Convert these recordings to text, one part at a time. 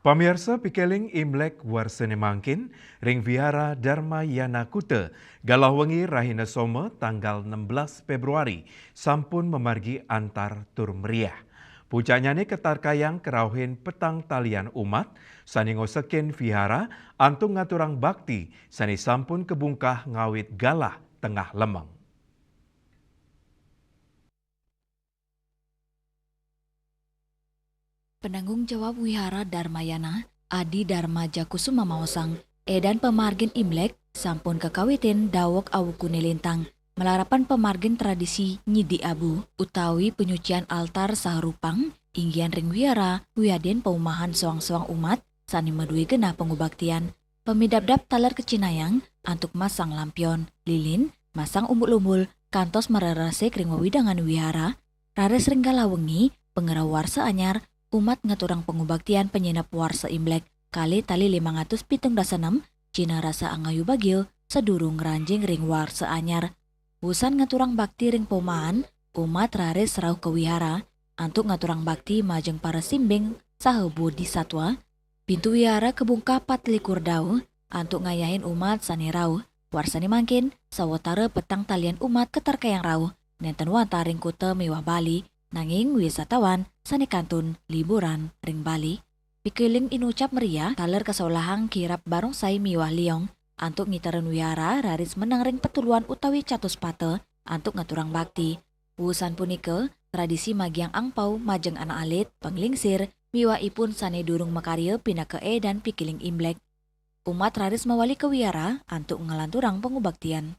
Pamirsa pikeling Imlek warsene mangkin, ring Vihara Dharma Yana Kuta, Galau Wengi Rahina Soma tanggal 16 Februari, sampun memargi antar tur meriah. Puncaknya ni ketar kayang kerauhin petang talian umat, sani ngosekin Vihara, antung ngaturang bakti, sani sampun kebungkah ngawit galah tengah lemeng. Penanggung jawab Wihara Dharmayana, Adi Dharma Jakusuma Maosang, edan pemargin Imlek, sampun kekawitin dawok awukune lintang, melarapan pemargin tradisi nyidi abu, utawi penyucian altar saharupang, inggian ring wihara, wiaden paumahan soang-soang umat, sani medui gena pengubaktian, pemidabdap talar kecinayang, antuk masang lampion, lilin, masang umbul-umbul, kantos mererasek ring wawidangan wihara, rares ring galawengi, pengerau warsa anyar, umat ngaturang pengubaktian penyenap warsa Imlek kali tali 576 Cina rasa angayu bagil sedurung ranjing ring warsa anyar. Wusan ngaturang bakti ring pomaan umat rares rauh ke wihara antuk ngaturang bakti majeng para simbing sahebu di satwa. Pintu wihara kebungka 4 dau antuk ngayahin umat sani rauh. Warsani mangkin sawatara petang talian umat keterkayang rauh nenten wanta ring kuta mewah Bali. Nanging wisatawan sani kantun liburan ring Bali. Pikiling inucap meriah taler kesolahang kirap barongsai miwah liong antuk ngiteren wihara raris menang ring petuluan utawi catus pate antuk ngaturang bakti. Wusan punike tradisi magiang angpau majeng anak alit penglingsir miwah ipun sane durung makarya pina ke dan pikiling Imlek. Umat raris mawali ke wihara antuk ngelanturang pengubaktian.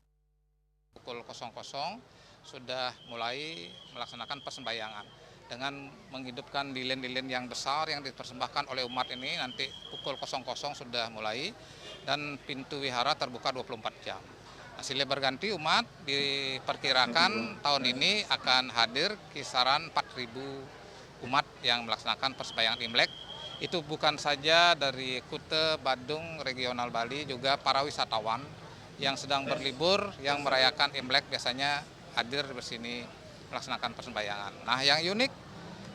Pukul 00 sudah mulai melaksanakan persembahyangan dengan menghidupkan lilin-lilin yang besar yang dipersembahkan oleh umat ini. Nanti pukul 00 sudah mulai dan pintu wihara terbuka 24 jam. Silih berganti umat diperkirakan tahun ini akan hadir kisaran 4.000 umat yang melaksanakan persembahyangan Imlek. Itu bukan saja dari Kuta, Badung, regional Bali, juga para wisatawan yang sedang berlibur, yang merayakan Imlek biasanya hadir di sini melaksanakan persembahyangan. Nah, yang unik,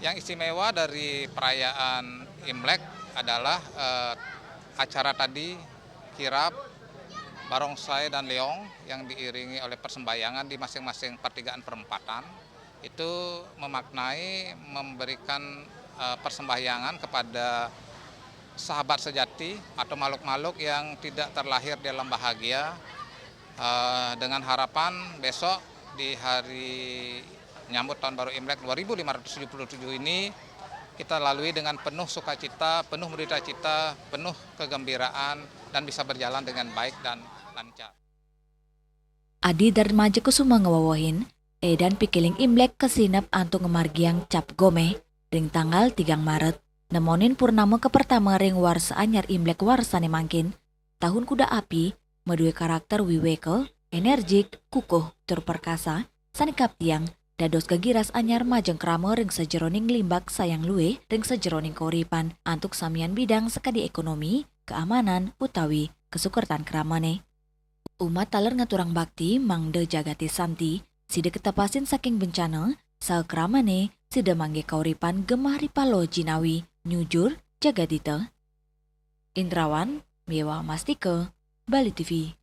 yang istimewa dari perayaan Imlek adalah acara tadi kirap, barongsai dan leong yang diiringi oleh persembahyangan di masing-masing pertigaan perempatan. Itu memaknai memberikan persembahyangan kepada sahabat sejati atau makhluk-makhluk yang tidak terlahir dalam bahagia, dengan harapan besok di hari nyambut tahun baru Imlek 2577 ini kita lalui dengan penuh sukacita, penuh berita cita, penuh kegembiraan dan bisa berjalan dengan baik dan lancar. Adi Dharma Jakusuma ngewawahin edan pikiling Imlek kesinap antuk ngemargiang cap gome ring tanggal 3 Maret nemonin purnama ke pertama ring warsa anyar Imlek warsane mangkin tahun kuda api medue karakter wiwekel energik, kukuh, tur perkasa, sanikap tiang, dados kegiras anyar majeng krama ring sejeroning limbak sayang luwe ring sejeroning keuripan antuk samian bidang sekadi ekonomi, keamanan, utawi, kesukertan kramane. Umat taler ngaturang bakti mangde jagati santi, side ketapasin saking bencana, sakramane side mangge kauripan gemah ripalo jinawi, nyujur, jagadita. Indrawan, Mewa Mastike, Bali TV.